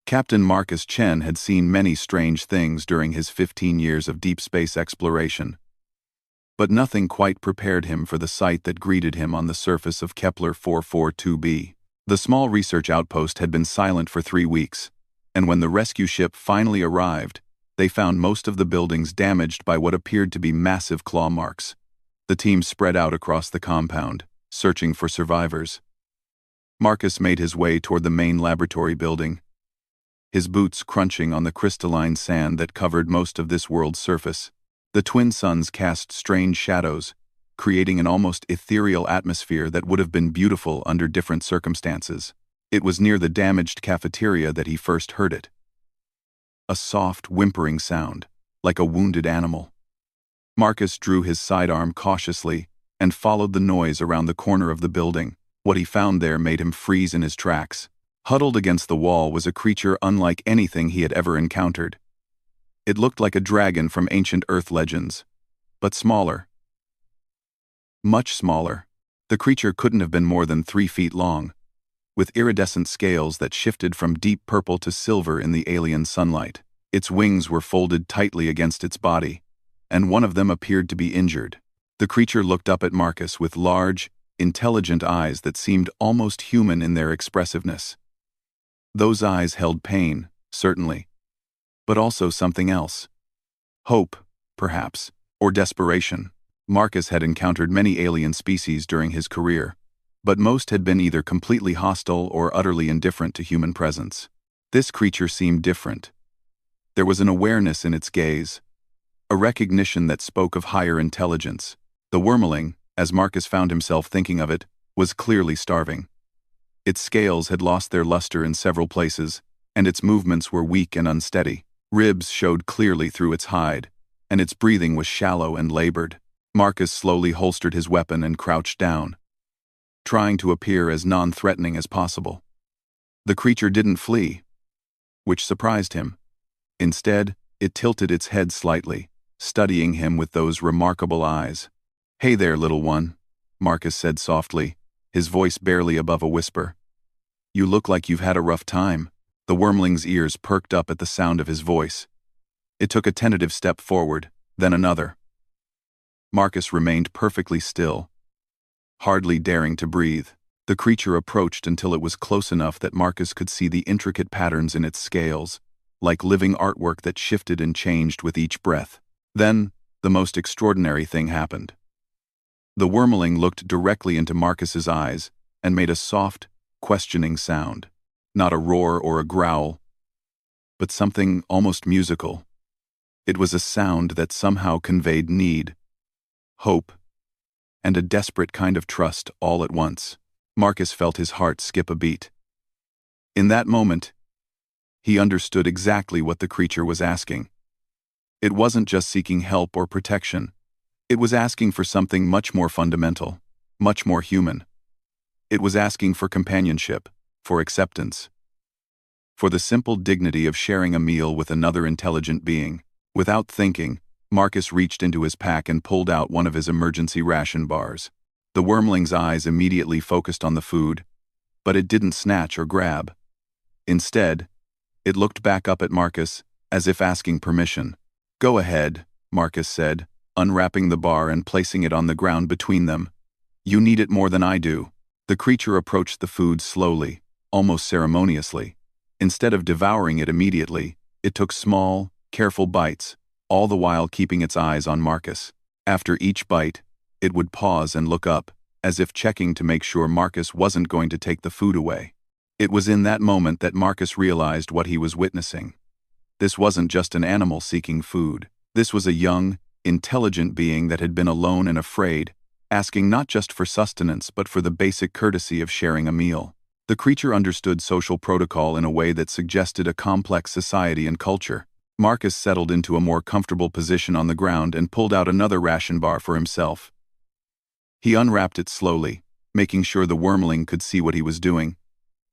Captain Marcus Chen had seen many strange things during his 15 years of deep space exploration, but nothing quite prepared him for the sight that greeted him on the surface of Kepler 442b. The small research outpost had been silent for 3 weeks, and when the rescue ship finally arrived, they found most of the buildings damaged by what appeared to be massive claw marks. The team spread out across the compound, searching for survivors. Marcus made his way toward the main laboratory building, his boots crunching on the crystalline sand that covered most of this world's surface. The twin suns cast strange shadows, creating an almost ethereal atmosphere that would have been beautiful under different circumstances. It was near the damaged cafeteria that he first heard it. A soft, whimpering sound, like a wounded animal. Marcus drew his sidearm cautiously and followed the noise around the corner of the building. What he found there made him freeze in his tracks. Huddled against the wall was a creature unlike anything he had ever encountered. It looked like a dragon from ancient Earth legends, but smaller. Much smaller. The creature couldn't have been more than 3 feet long, with iridescent scales that shifted from deep purple to silver in the alien sunlight. Its wings were folded tightly against its body, and one of them appeared to be injured. The creature looked up at Marcus with large, intelligent eyes that seemed almost human in their expressiveness. Those eyes held pain, certainly, but also something else. Hope, perhaps, or desperation. Marcus had encountered many alien species during his career, but most had been either completely hostile or utterly indifferent to human presence. This creature seemed different. There was an awareness in its gaze, a recognition that spoke of higher intelligence. The Wyrmling, as Marcus found himself thinking of it, was clearly starving. Its scales had lost their luster in several places, and its movements were weak and unsteady. Ribs showed clearly through its hide, and its breathing was shallow and labored. Marcus slowly holstered his weapon and crouched down, trying to appear as non-threatening as possible. The creature didn't flee, which surprised him. Instead, it tilted its head slightly, studying him with those remarkable eyes. "Hey there, little one," Marcus said softly, his voice barely above a whisper. "You look like you've had a rough time." The Wyrmling's ears perked up at the sound of his voice. It took a tentative step forward, then another. Marcus remained perfectly still, hardly daring to breathe. The creature approached until it was close enough that Marcus could see the intricate patterns in its scales, like living artwork that shifted and changed with each breath. Then, the most extraordinary thing happened. The Wyrmling looked directly into Marcus's eyes and made a soft, questioning sound. Not a roar or a growl, but something almost musical. It was a sound that somehow conveyed need, hope, and a desperate kind of trust all at once. Marcus felt his heart skip a beat. In that moment, he understood exactly what the creature was asking. It wasn't just seeking help or protection. It was asking for something much more fundamental, much more human. It was asking for companionship, for acceptance, for the simple dignity of sharing a meal with another intelligent being. Without thinking, Marcus reached into his pack and pulled out one of his emergency ration bars. The Wyrmling's eyes immediately focused on the food, but it didn't snatch or grab. Instead, it looked back up at Marcus, as if asking permission. "Go ahead," Marcus said, unwrapping the bar and placing it on the ground between them. "You need it more than I do." The creature approached the food slowly, almost ceremoniously. Instead of devouring it immediately, it took small, careful bites, all the while keeping its eyes on Marcus. After each bite, it would pause and look up, as if checking to make sure Marcus wasn't going to take the food away. It was in that moment that Marcus realized what he was witnessing. This wasn't just an animal seeking food. This was a young, intelligent being that had been alone and afraid, asking not just for sustenance but for the basic courtesy of sharing a meal. The creature understood social protocol in a way that suggested a complex society and culture. Marcus settled into a more comfortable position on the ground and pulled out another ration bar for himself. He unwrapped it slowly, making sure the Wyrmling could see what he was doing,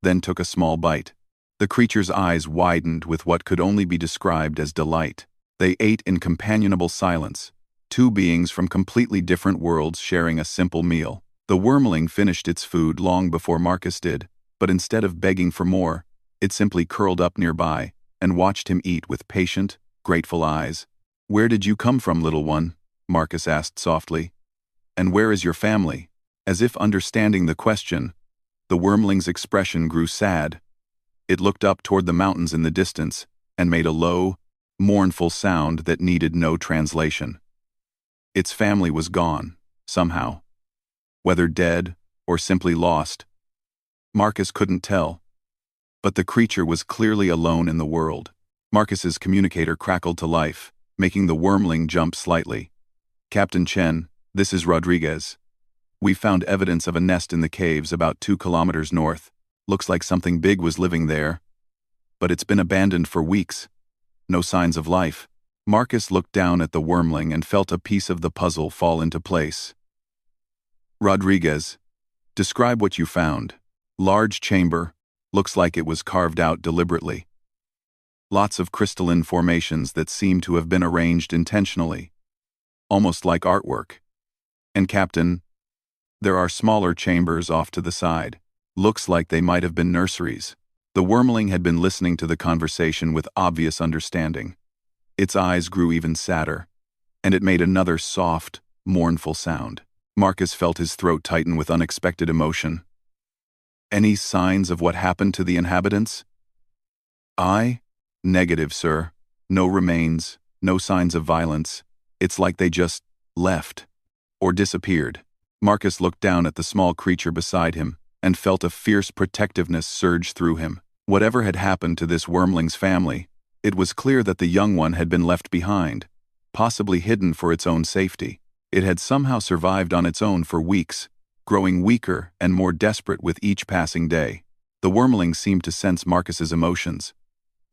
then took a small bite. The creature's eyes widened with what could only be described as delight. They ate in companionable silence, two beings from completely different worlds sharing a simple meal. The Wyrmling finished its food long before Marcus did, but instead of begging for more, It simply curled up nearby and watched him eat with patient, grateful eyes. "Where did you come from, little one?" Marcus asked softly. "And where is your family?" As if understanding the question, the Wyrmling's expression grew sad. It looked up toward the mountains in the distance and made a low, mournful sound that needed no translation. Its family was gone, somehow. Whether dead or simply lost, Marcus couldn't tell. But the creature was clearly alone in the world. Marcus's communicator crackled to life, making the Wyrmling jump slightly. "Captain Chen, this is Rodriguez. We found evidence of a nest in the caves about 2 kilometers north. Looks like something big was living there. But it's been abandoned for weeks. No signs of life." Marcus looked down at the Wyrmling and felt a piece of the puzzle fall into place. "Rodriguez, describe what you found." "Large chamber. Looks like it was carved out deliberately. Lots of crystalline formations that seem to have been arranged intentionally. Almost like artwork. And Captain, there are smaller chambers off to the side. Looks like they might have been nurseries." The Wyrmling had been listening to the conversation with obvious understanding. Its eyes grew even sadder, and it made another soft, mournful sound. Marcus felt his throat tighten with unexpected emotion. "Any signs of what happened to the inhabitants?" "Negative, sir. No remains, no signs of violence. It's like they just left or disappeared." Marcus looked down at the small creature beside him and felt a fierce protectiveness surge through him. Whatever had happened to this Wyrmling's family, it was clear that the young one had been left behind, possibly hidden for its own safety. It had somehow survived on its own for weeks, growing weaker and more desperate with each passing day. The Wyrmling seemed to sense Marcus's emotions.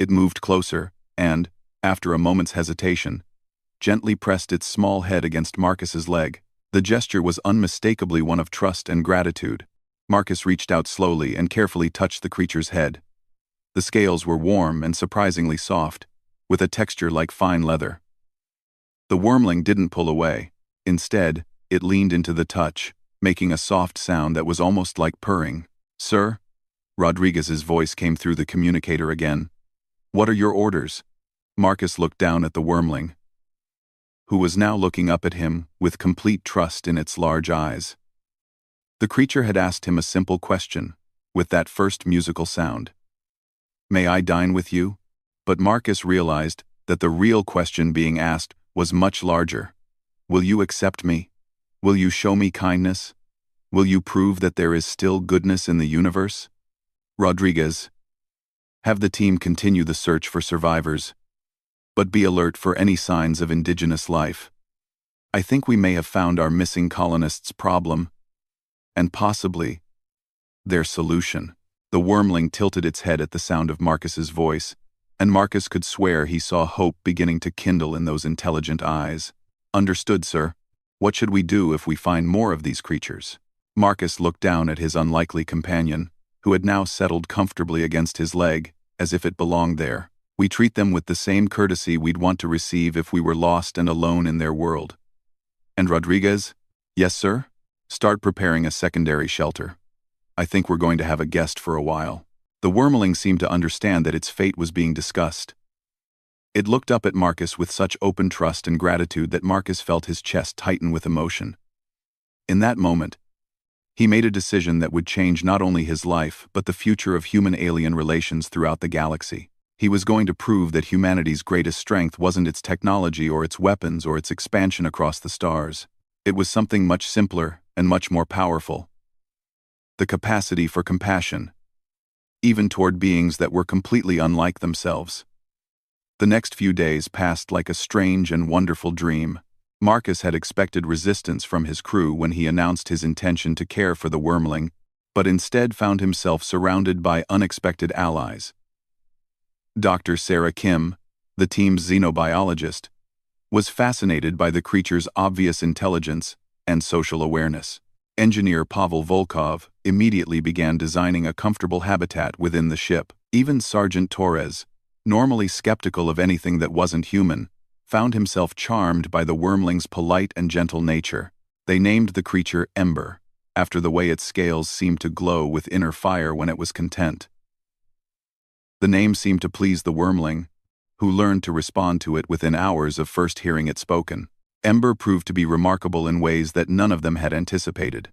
It moved closer and, after a moment's hesitation, gently pressed its small head against Marcus's leg. The gesture was unmistakably one of trust and gratitude. Marcus reached out slowly and carefully touched the creature's head. The scales were warm and surprisingly soft, with a texture like fine leather. The Wyrmling didn't pull away. Instead, it leaned into the touch, making a soft sound that was almost like purring. "Sir?" Rodriguez's voice came through the communicator again. "What are your orders?" Marcus looked down at the Wyrmling, who was now looking up at him with complete trust in its large eyes. The creature had asked him a simple question, with that first musical sound. "May I dine with you?" But Marcus realized that the real question being asked was much larger. "Will you accept me? Will you show me kindness? Will you prove that there is still goodness in the universe?" "Rodriguez, have the team continue the search for survivors, but be alert for any signs of indigenous life. I think we may have found our missing colonists' problem, and possibly their solution." The Wyrmling tilted its head at the sound of Marcus's voice, and Marcus could swear he saw hope beginning to kindle in those intelligent eyes. "Understood, sir. What should we do if we find more of these creatures?" Marcus looked down at his unlikely companion, who had now settled comfortably against his leg, as if it belonged there. "We treat them with the same courtesy we'd want to receive if we were lost and alone in their world." "And Rodriguez?" "Yes, sir? Start preparing a secondary shelter. I think we're going to have a guest for a while." The Wyrmling seemed to understand that its fate was being discussed. It looked up at Marcus with such open trust and gratitude that Marcus felt his chest tighten with emotion. In that moment, he made a decision that would change not only his life but the future of human-alien relations throughout the galaxy. He was going to prove that humanity's greatest strength wasn't its technology or its weapons or its expansion across the stars. It was something much simpler and much more powerful. The capacity for compassion, even toward beings that were completely unlike themselves. The next few days passed like a strange and wonderful dream. Marcus had expected resistance from his crew when he announced his intention to care for the Wyrmling, but instead found himself surrounded by unexpected allies. Dr. Sarah Kim, the team's xenobiologist, was fascinated by the creature's obvious intelligence and social awareness. Engineer Pavel Volkov immediately began designing a comfortable habitat within the ship. Even Sergeant Torres, normally skeptical of anything that wasn't human, found himself charmed by the Wyrmling's polite and gentle nature. They named the creature Ember, after the way its scales seemed to glow with inner fire when it was content. The name seemed to please the Wyrmling, who learned to respond to it within hours of first hearing it spoken. Ember proved to be remarkable in ways that none of them had anticipated.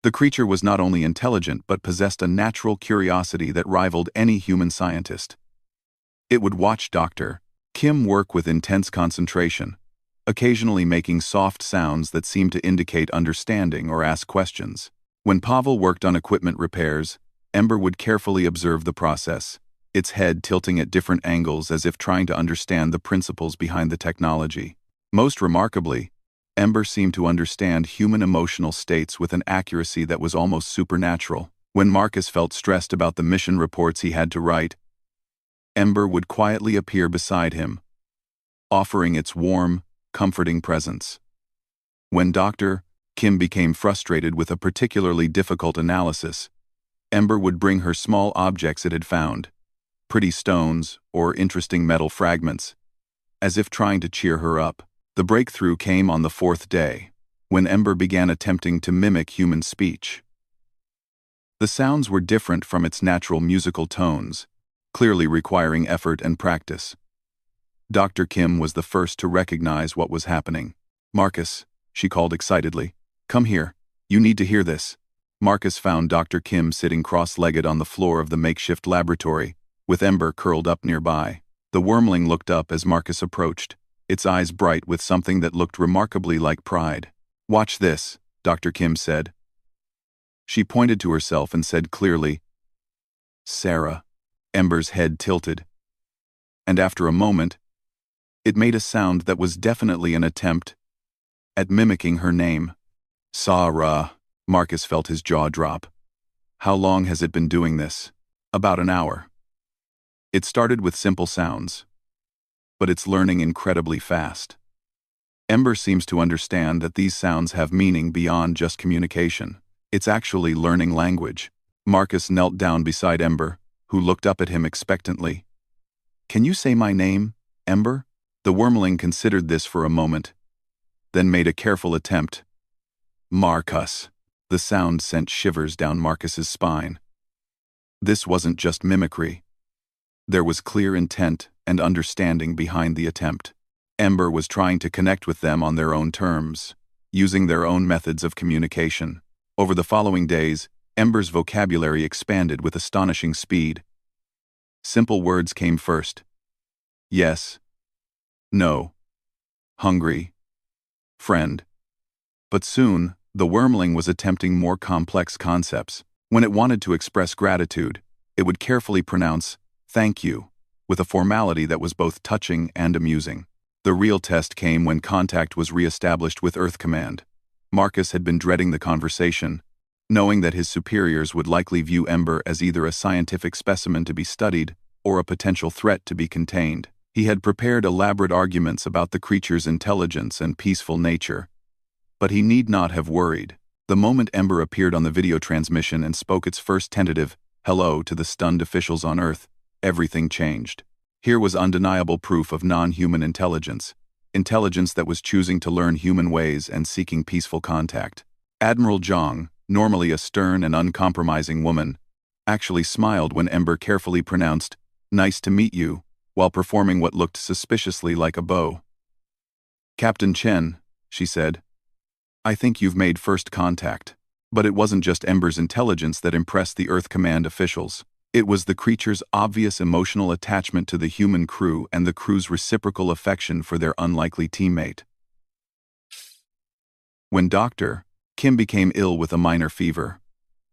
The creature was not only intelligent but possessed a natural curiosity that rivaled any human scientist. It would watch Dr. Kim work with intense concentration, occasionally making soft sounds that seemed to indicate understanding or ask questions. When Pavel worked on equipment repairs, Ember would carefully observe the process, its head tilting at different angles as if trying to understand the principles behind the technology. Most remarkably, Ember seemed to understand human emotional states with an accuracy that was almost supernatural. When Marcus felt stressed about the mission reports he had to write, Ember would quietly appear beside him, offering its warm, comforting presence. When Dr. Kim became frustrated with a particularly difficult analysis, Ember would bring her small objects it had found, pretty stones or interesting metal fragments, as if trying to cheer her up. The breakthrough came on the fourth day, when Ember began attempting to mimic human speech. The sounds were different from its natural musical tones, clearly requiring effort and practice. Dr. Kim was the first to recognize what was happening. "Marcus," she called excitedly, "come here. You need to hear this." Marcus found Dr. Kim sitting cross-legged on the floor of the makeshift laboratory, with Ember curled up nearby. The Wyrmling looked up as Marcus approached, its eyes bright with something that looked remarkably like pride. "Watch this," Dr. Kim said. She pointed to herself and said clearly, "Sarah." Ember's head tilted, and after a moment, it made a sound that was definitely an attempt at mimicking her name. "Sarah." Marcus felt his jaw drop. "How long has it been doing this?" "About an hour." It started with simple sounds, but it's learning incredibly fast. Ember seems to understand that these sounds have meaning beyond just communication. It's actually learning language. Marcus knelt down beside Ember, who looked up at him expectantly. "Can you say my name, Ember?" The Wyrmling considered this for a moment, then made a careful attempt. "Marcus." The sound sent shivers down Marcus's spine. This wasn't just mimicry. There was clear intent and understanding behind the attempt. Ember was trying to connect with them on their own terms, using their own methods of communication. Over the following days, Ember's vocabulary expanded with astonishing speed. Simple words came first. Yes, no, hungry, friend. But soon, the Wyrmling was attempting more complex concepts. When it wanted to express gratitude, it would carefully pronounce "thank you" with a formality that was both touching and amusing. The real test came when contact was re-established with Earth Command. Marcus had been dreading the conversation, knowing that his superiors would likely view Ember as either a scientific specimen to be studied or a potential threat to be contained. He had prepared elaborate arguments about the creature's intelligence and peaceful nature, but he need not have worried. The moment Ember appeared on the video transmission and spoke its first tentative hello to the stunned officials on Earth, everything changed. Here was undeniable proof of non-human intelligence that was choosing to learn human ways and seeking peaceful contact. Admiral Zhang, normally a stern and uncompromising woman, actually smiled when Ember carefully pronounced, "Nice to meet you," while performing what looked suspiciously like a bow. "Captain Chen," she said, "I think you've made first contact." But it wasn't just Ember's intelligence that impressed the Earth Command officials. It was the creature's obvious emotional attachment to the human crew and the crew's reciprocal affection for their unlikely teammate. When Dr. Kim became ill with a minor fever,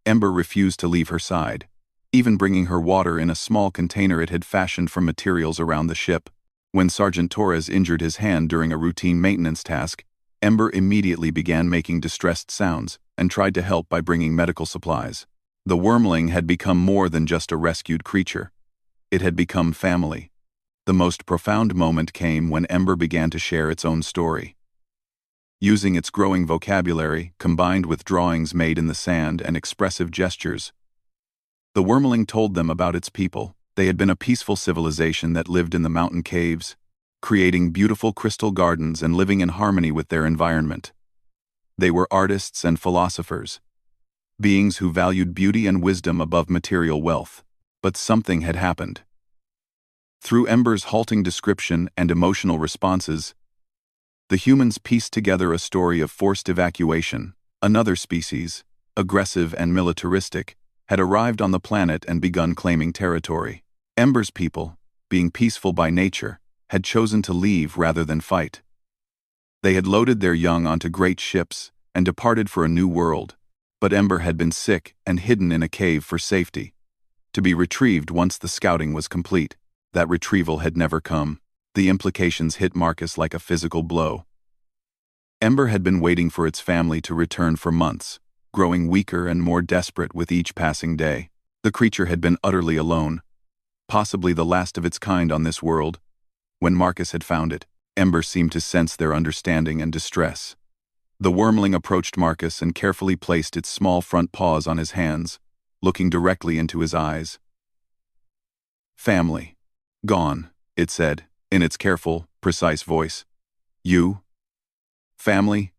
Ember refused to leave her side, even bringing her water in a small container it had fashioned from materials around the ship. When Sergeant Torres injured his hand during a routine maintenance task, Ember immediately began making distressed sounds and tried to help by bringing medical supplies. The Wyrmling had become more than just a rescued creature. It had become family. The most profound moment came when Ember began to share its own story. Using its growing vocabulary, combined with drawings made in the sand and expressive gestures, the Wyrmling told them about its people. They had been a peaceful civilization that lived in the mountain caves, creating beautiful crystal gardens and living in harmony with their environment. They were artists and philosophers, beings who valued beauty and wisdom above material wealth. But something had happened. Through Ember's halting description and emotional responses, the humans pieced together a story of forced evacuation. Another species, aggressive and militaristic, had arrived on the planet and begun claiming territory. Ember's people, being peaceful by nature, had chosen to leave rather than fight. They had loaded their young onto great ships and departed for a new world, but Ember had been sick and hidden in a cave for safety, to be retrieved once the scouting was complete. That retrieval had never come. The implications hit Marcus like a physical blow. Ember had been waiting for its family to return for months, growing weaker and more desperate with each passing day. The creature had been utterly alone, possibly the last of its kind on this world. When Marcus had found it, Ember seemed to sense their understanding and distress. The Wyrmling approached Marcus and carefully placed its small front paws on his hands, looking directly into his eyes. "Family. Gone," it said, in its careful, precise voice. "You? Family?"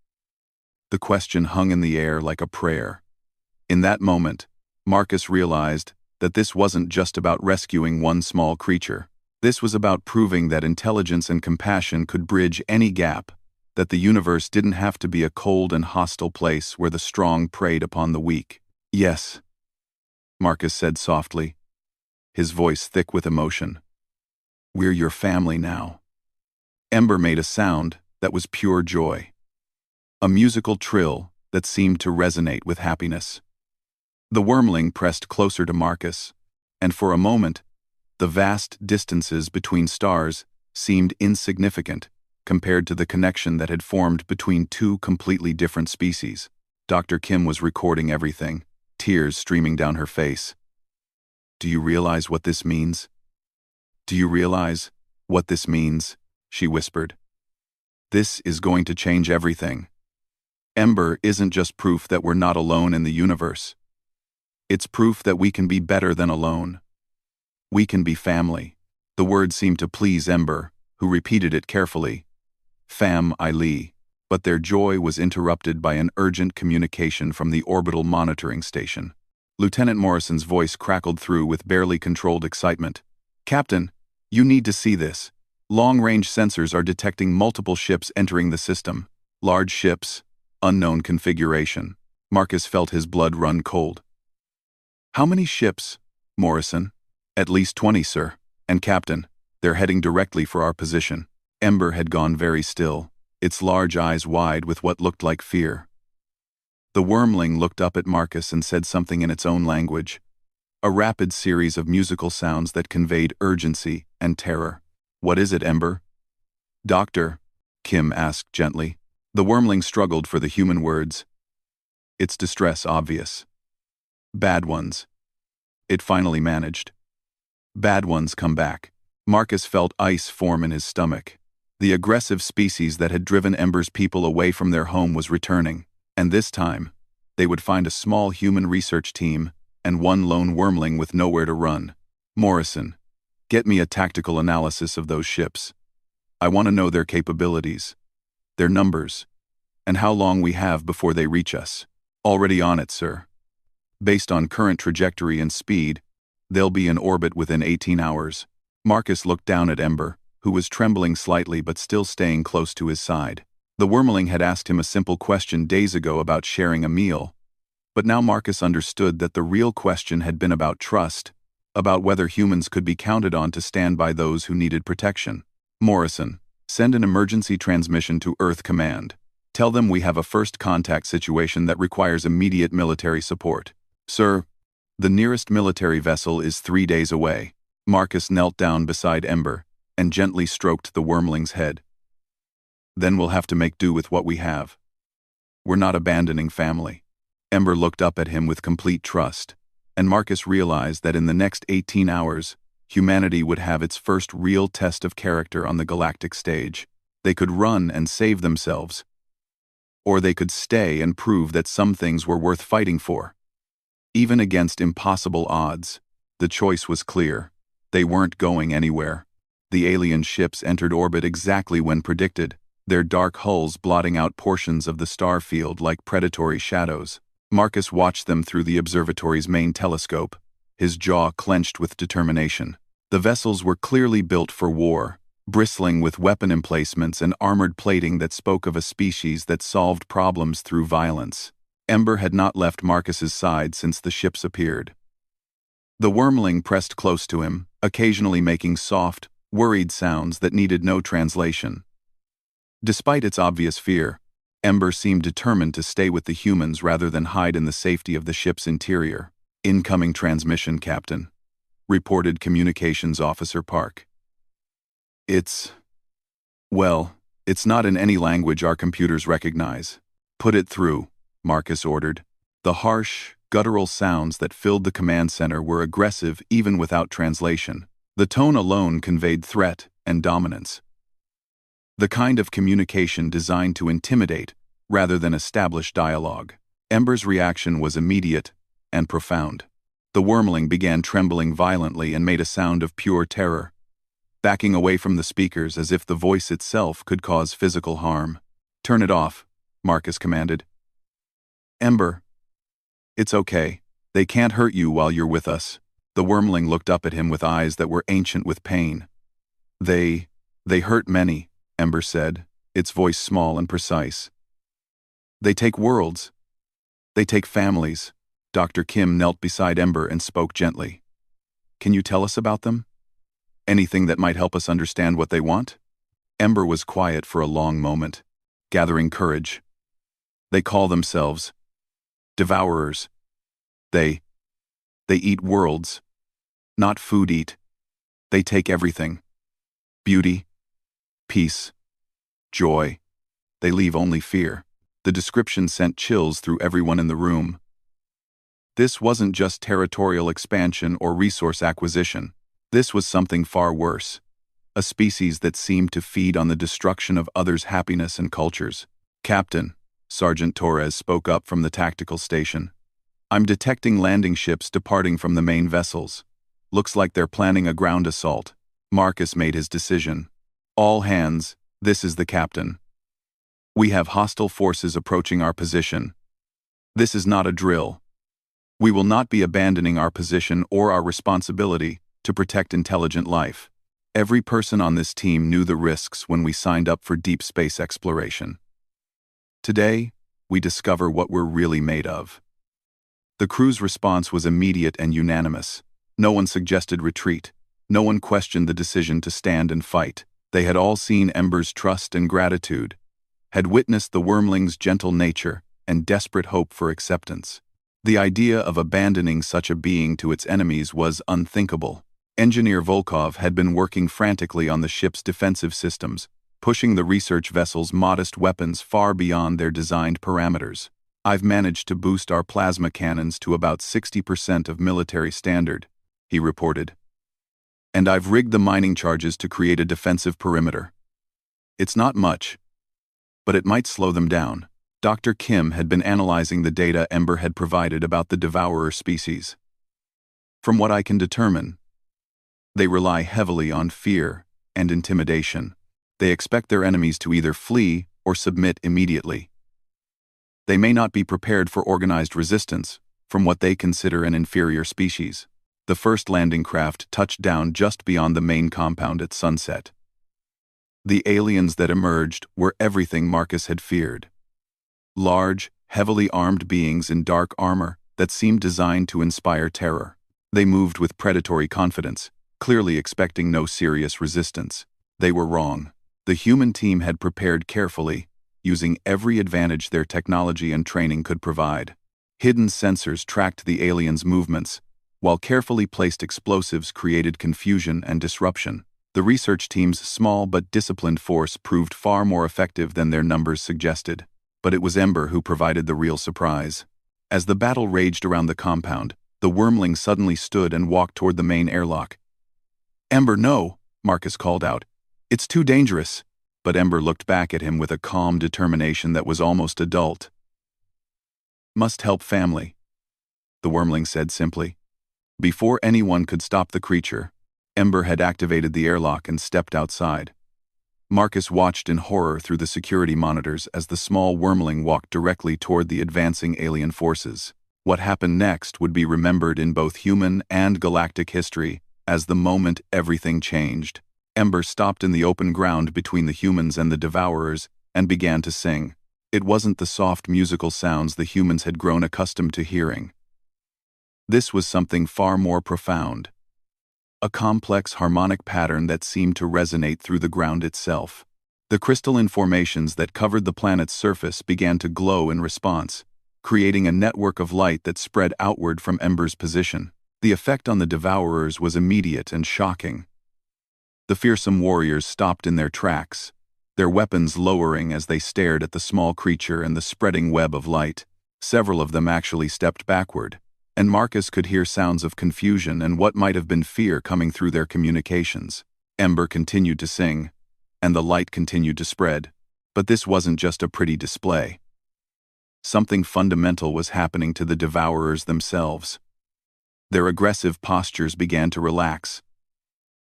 The question hung in the air like a prayer. In that moment, Marcus realized that this wasn't just about rescuing one small creature. This was about proving that intelligence and compassion could bridge any gap, that the universe didn't have to be a cold and hostile place where the strong preyed upon the weak. "Yes," Marcus said softly, his voice thick with emotion. "We're your family now." Ember made a sound that was pure joy. A musical trill that seemed to resonate with happiness. The Wyrmling pressed closer to Marcus, and for a moment, the vast distances between stars seemed insignificant compared to the connection that had formed between two completely different species. Dr. Kim was recording everything, tears streaming down her face. "Do you realize what this means? Do you realize what this means?" she whispered. "This is going to change everything. Ember isn't just proof that we're not alone in the universe. It's proof that we can be better than alone. We can be family." The word seemed to please Ember, who repeated it carefully. "Fam-I-Lee." But their joy was interrupted by an urgent communication from the orbital monitoring station. Lieutenant Morrison's voice crackled through with barely controlled excitement. "Captain, you need to see this. Long-range sensors are detecting multiple ships entering the system. Large ships, unknown configuration." Marcus felt his blood run cold. "How many ships, Morrison?" "At least 20, sir. And Captain, they're heading directly for our position." Ember had gone very still, its large eyes wide with what looked like fear. The Wyrmling looked up at Marcus and said something in its own language, a rapid series of musical sounds that conveyed urgency and terror. "What is it, Ember?" "Doctor," Kim asked gently. The Wyrmling struggled for the human words. Its distress obvious. "Bad ones." It finally managed. "Bad ones come back." Marcus felt ice form in his stomach. The aggressive species that had driven Ember's people away from their home was returning, and this time, they would find a small human research team and one lone Wyrmling with nowhere to run. "Morrison, get me a tactical analysis of those ships. I want to know their capabilities, their numbers, and how long we have before they reach us." "Already on it, sir. Based on current trajectory and speed, they'll be in orbit within 18 hours. Marcus looked down at Ember, who was trembling slightly but still staying close to his side. The Wyrmling had asked him a simple question days ago about sharing a meal, but now Marcus understood that the real question had been about trust, about whether humans could be counted on to stand by those who needed protection. "Morrison, send an emergency transmission to Earth Command. Tell them we have a first contact situation that requires immediate military support." "Sir, the nearest military vessel is 3 days away." Marcus knelt down beside Ember and gently stroked the Wyrmling's head. "Then we'll have to make do with what we have. We're not abandoning family." Ember looked up at him with complete trust, and Marcus realized that in the next 18 hours, humanity would have its first real test of character on the galactic stage. They could run and save themselves, or they could stay and prove that some things were worth fighting for. Even against impossible odds, the choice was clear. They weren't going anywhere. The alien ships entered orbit exactly when predicted, their dark hulls blotting out portions of the star field like predatory shadows. Marcus watched them through the observatory's main telescope, his jaw clenched with determination. The vessels were clearly built for war, bristling with weapon emplacements and armored plating that spoke of a species that solved problems through violence. Ember had not left Marcus's side since the ships appeared. The Wyrmling pressed close to him, occasionally making soft, worried sounds that needed no translation. Despite its obvious fear, Ember seemed determined to stay with the humans rather than hide in the safety of the ship's interior. "Incoming transmission, Captain," reported Communications Officer Park. Well, it's not in any language our computers recognize. "Put it through," Marcus ordered. The harsh, guttural sounds that filled the command center were aggressive even without translation. The tone alone conveyed threat and dominance. The kind of communication designed to intimidate rather than establish dialogue. Ember's reaction was immediate and profound. The Wyrmling began trembling violently and made a sound of pure terror, backing away from the speakers as if the voice itself could cause physical harm. "Turn it off," Marcus commanded. "Ember, it's okay. They can't hurt you while you're with us." The Wyrmling looked up at him with eyes that were ancient with pain. They hurt many," Ember said, its voice small and precise. "They take worlds. They take families." Dr. Kim knelt beside Ember and spoke gently. "Can you tell us about them? Anything that might help us understand what they want?" Ember was quiet for a long moment, gathering courage. "They call themselves devourers. They eat worlds. Not food eat. They take everything. Beauty, peace, joy. They leave only fear." The description sent chills through everyone in the room. This wasn't just territorial expansion or resource acquisition. This was something far worse. A species that seemed to feed on the destruction of others' happiness and cultures. "Captain," Sergeant Torres spoke up from the tactical station. "I'm detecting landing ships departing from the main vessels. Looks like they're planning a ground assault." Marcus made his decision. "All hands, this is the captain. We have hostile forces approaching our position. This is not a drill. We will not be abandoning our position or our responsibility to protect intelligent life. Every person on this team knew the risks when we signed up for deep space exploration. Today, we discover what we're really made of." The crew's response was immediate and unanimous. No one suggested retreat. No one questioned the decision to stand and fight. They had all seen Ember's trust and gratitude, had witnessed the Wyrmling's gentle nature and desperate hope for acceptance. The idea of abandoning such a being to its enemies was unthinkable. Engineer Volkov had been working frantically on the ship's defensive systems, pushing the research vessel's modest weapons far beyond their designed parameters. "I've managed to boost our plasma cannons to about 60% of military standard," he reported. "And I've rigged the mining charges to create a defensive perimeter. It's not much, but it might slow them down." Dr. Kim had been analyzing the data Ember had provided about the devourer species. "From what I can determine, they rely heavily on fear and intimidation. They expect their enemies to either flee or submit immediately. They may not be prepared for organized resistance from what they consider an inferior species." The first landing craft touched down just beyond the main compound at sunset. The aliens that emerged were everything Marcus had feared. Large, heavily armed beings in dark armor that seemed designed to inspire terror. They moved with predatory confidence, clearly expecting no serious resistance. They were wrong. The human team had prepared carefully, using every advantage their technology and training could provide. Hidden sensors tracked the aliens' movements, while carefully placed explosives created confusion and disruption. The research team's small but disciplined force proved far more effective than their numbers suggested. But it was Ember who provided the real surprise. As the battle raged around the compound, the Wyrmling suddenly stood and walked toward the main airlock. "Ember, no," Marcus called out. "It's too dangerous." But Ember looked back at him with a calm determination that was almost adult. "Must help family," the Wyrmling said simply. Before anyone could stop the creature, Ember had activated the airlock and stepped outside. Marcus watched in horror through the security monitors as the small Wyrmling walked directly toward the advancing alien forces. What happened next would be remembered in both human and galactic history as the moment everything changed. Ember stopped in the open ground between the humans and the Devourers and began to sing. It wasn't the soft musical sounds the humans had grown accustomed to hearing. This was something far more profound. A complex harmonic pattern that seemed to resonate through the ground itself. The crystalline formations that covered the planet's surface began to glow in response, creating a network of light that spread outward from Ember's position. The effect on the Devourers was immediate and shocking. The fearsome warriors stopped in their tracks, their weapons lowering as they stared at the small creature and the spreading web of light. Several of them actually stepped backward, and Marcus could hear sounds of confusion and what might have been fear coming through their communications. Ember continued to sing, and the light continued to spread, but this wasn't just a pretty display. Something fundamental was happening to the Devourers themselves. Their aggressive postures began to relax.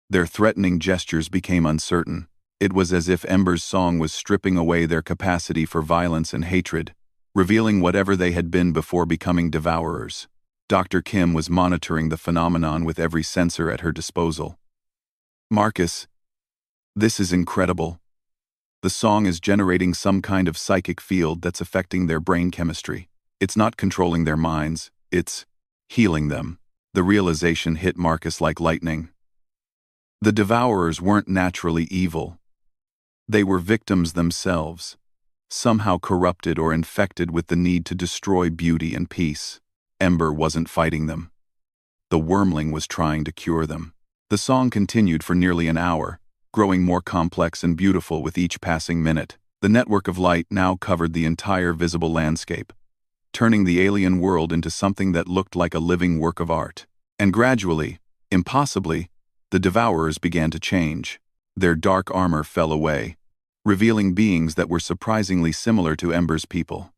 Their threatening gestures became uncertain. It was as if Ember's song was stripping away their capacity for violence and hatred, revealing whatever they had been before becoming Devourers. Dr. Kim was monitoring the phenomenon with every sensor at her disposal. Marcus, this is incredible. The song is generating some kind of psychic field that's affecting their brain chemistry. It's not controlling their minds, it's healing them. The realization hit Marcus like lightning. The Devourers weren't naturally evil. They were victims themselves, somehow corrupted or infected with the need to destroy beauty and peace. Ember wasn't fighting them. The Wyrmling was trying to cure them. The song continued for nearly an hour, growing more complex and beautiful with each passing minute. The network of light now covered the entire visible landscape, turning the alien world into something that looked like a living work of art. And gradually, impossibly, the Devourers began to change. Their dark armor fell away, revealing beings that were surprisingly similar to Ember's people.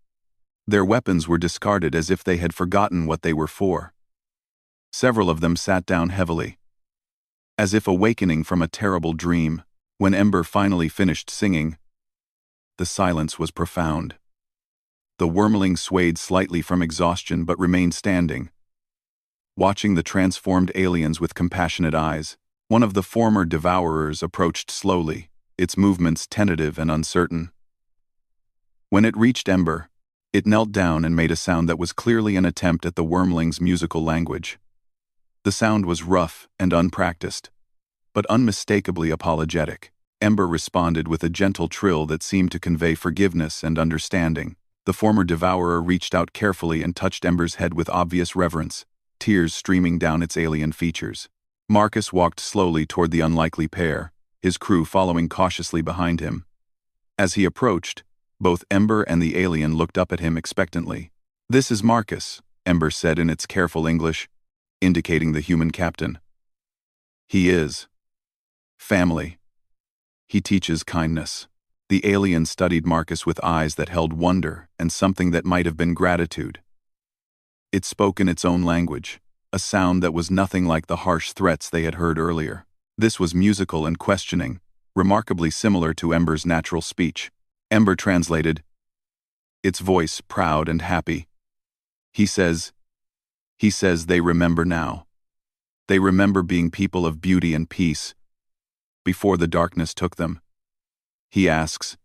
Their weapons were discarded as if they had forgotten what they were for. Several of them sat down heavily, as if awakening from a terrible dream. When Ember finally finished singing, the silence was profound. The Wyrmling swayed slightly from exhaustion but remained standing, watching the transformed aliens with compassionate eyes. One of the former Devourers approached slowly, its movements tentative and uncertain. When it reached Ember, it knelt down and made a sound that was clearly an attempt at the Wyrmling's musical language. The sound was rough and unpracticed, but unmistakably apologetic. Ember responded with a gentle trill that seemed to convey forgiveness and understanding. The former Devourer reached out carefully and touched Ember's head with obvious reverence, tears streaming down its alien features. Marcus walked slowly toward the unlikely pair, his crew following cautiously behind him. As he approached, both Ember and the alien looked up at him expectantly. "This is Marcus," Ember said in its careful English, indicating the human captain. "He is family. He teaches kindness." The alien studied Marcus with eyes that held wonder and something that might have been gratitude. It spoke in its own language, a sound that was nothing like the harsh threats they had heard earlier. This was musical and questioning, remarkably similar to Ember's natural speech. Ember translated, its voice proud and happy. He says they remember now. They remember being people of beauty and peace, before the darkness took them. He asks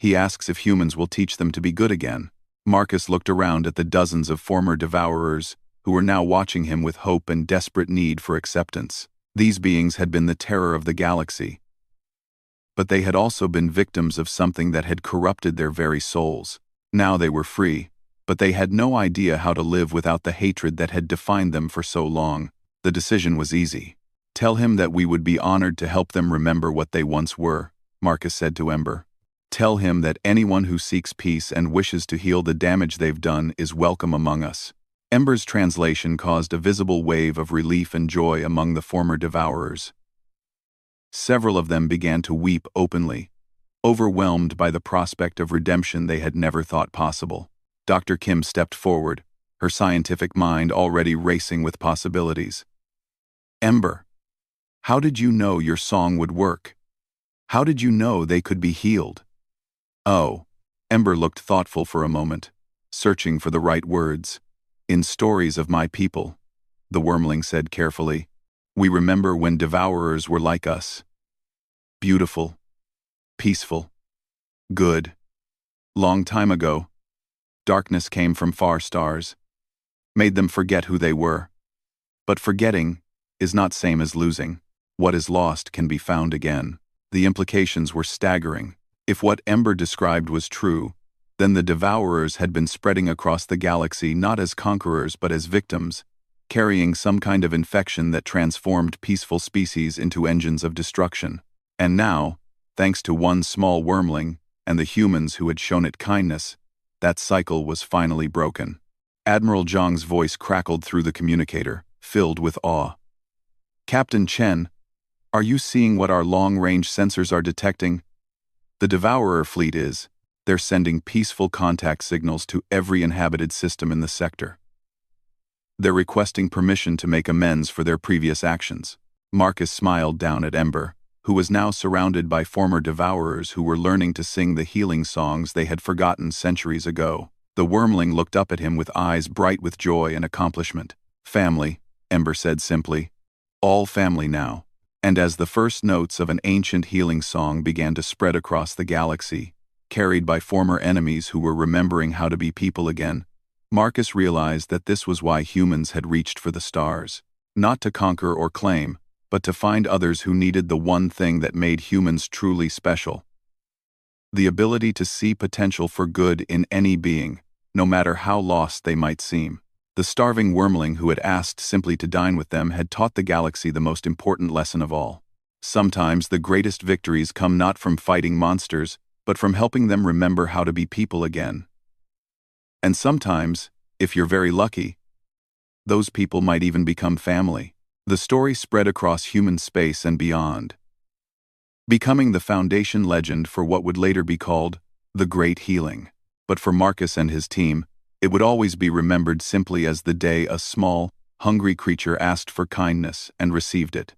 if humans will teach them to be good again. Marcus looked around at the dozens of former Devourers who were now watching him with hope and desperate need for acceptance. These beings had been the terror of the galaxy, but they had also been victims of something that had corrupted their very souls. Now they were free, but they had no idea how to live without the hatred that had defined them for so long. The decision was easy. "Tell him that we would be honored to help them remember what they once were," Marcus said to Ember. "Tell him that anyone who seeks peace and wishes to heal the damage they've done is welcome among us." Ember's translation caused a visible wave of relief and joy among the former Devourers. Several of them began to weep openly, overwhelmed by the prospect of redemption they had never thought possible. Dr. Kim stepped forward, her scientific mind already racing with possibilities. "Ember, how did you know your song would work? How did you know they could be healed?" "Oh." Ember looked thoughtful for a moment, searching for the right words. In stories of my people, the Wyrmling said carefully, we remember when devourers were like us. Beautiful, peaceful, good. Long time ago, darkness came from far stars, made them forget who they were. But forgetting is not same as losing. What is lost can be found again. The implications were staggering. If what Ember described was true, then the devourers had been spreading across the galaxy not as conquerors but as victims, carrying some kind of infection that transformed peaceful species into engines of destruction. And now, thanks to one small Wyrmling and the humans who had shown it kindness, that cycle was finally broken. Admiral Zhang's voice crackled through the communicator, filled with awe. Captain Chen, are you seeing what our long-range sensors are detecting? The Devourer fleet is. They're sending peaceful contact signals to every inhabited system in the sector. They're requesting permission to make amends for their previous actions. Marcus smiled down at Ember, who was now surrounded by former Devourers who were learning to sing the healing songs they had forgotten centuries ago. The Wyrmling looked up at him with eyes bright with joy and accomplishment. Family, Ember said simply. All family now. And as the first notes of an ancient healing song began to spread across the galaxy, carried by former enemies who were remembering how to be people again, Marcus realized that this was why humans had reached for the stars. Not to conquer or claim, but to find others who needed the one thing that made humans truly special. The ability to see potential for good in any being, no matter how lost they might seem. The starving Wyrmling who had asked simply to dine with them had taught the galaxy the most important lesson of all. Sometimes the greatest victories come not from fighting monsters, but from helping them remember how to be people again. And sometimes, if you're very lucky, those people might even become family. The story spread across human space and beyond, becoming the foundation legend for what would later be called the Great Healing. But for Marcus and his team, it would always be remembered simply as the day a small, hungry creature asked for kindness and received it,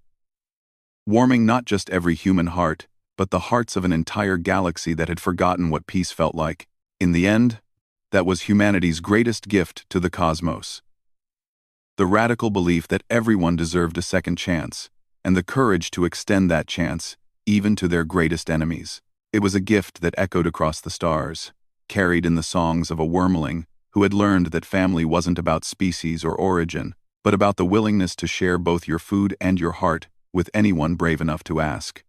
warming not just every human heart, but the hearts of an entire galaxy that had forgotten what peace felt like. In the end, that was humanity's greatest gift to the cosmos. The radical belief that everyone deserved a second chance, and the courage to extend that chance, even to their greatest enemies. It was a gift that echoed across the stars, carried in the songs of a Wyrmling who had learned that family wasn't about species or origin, but about the willingness to share both your food and your heart with anyone brave enough to ask.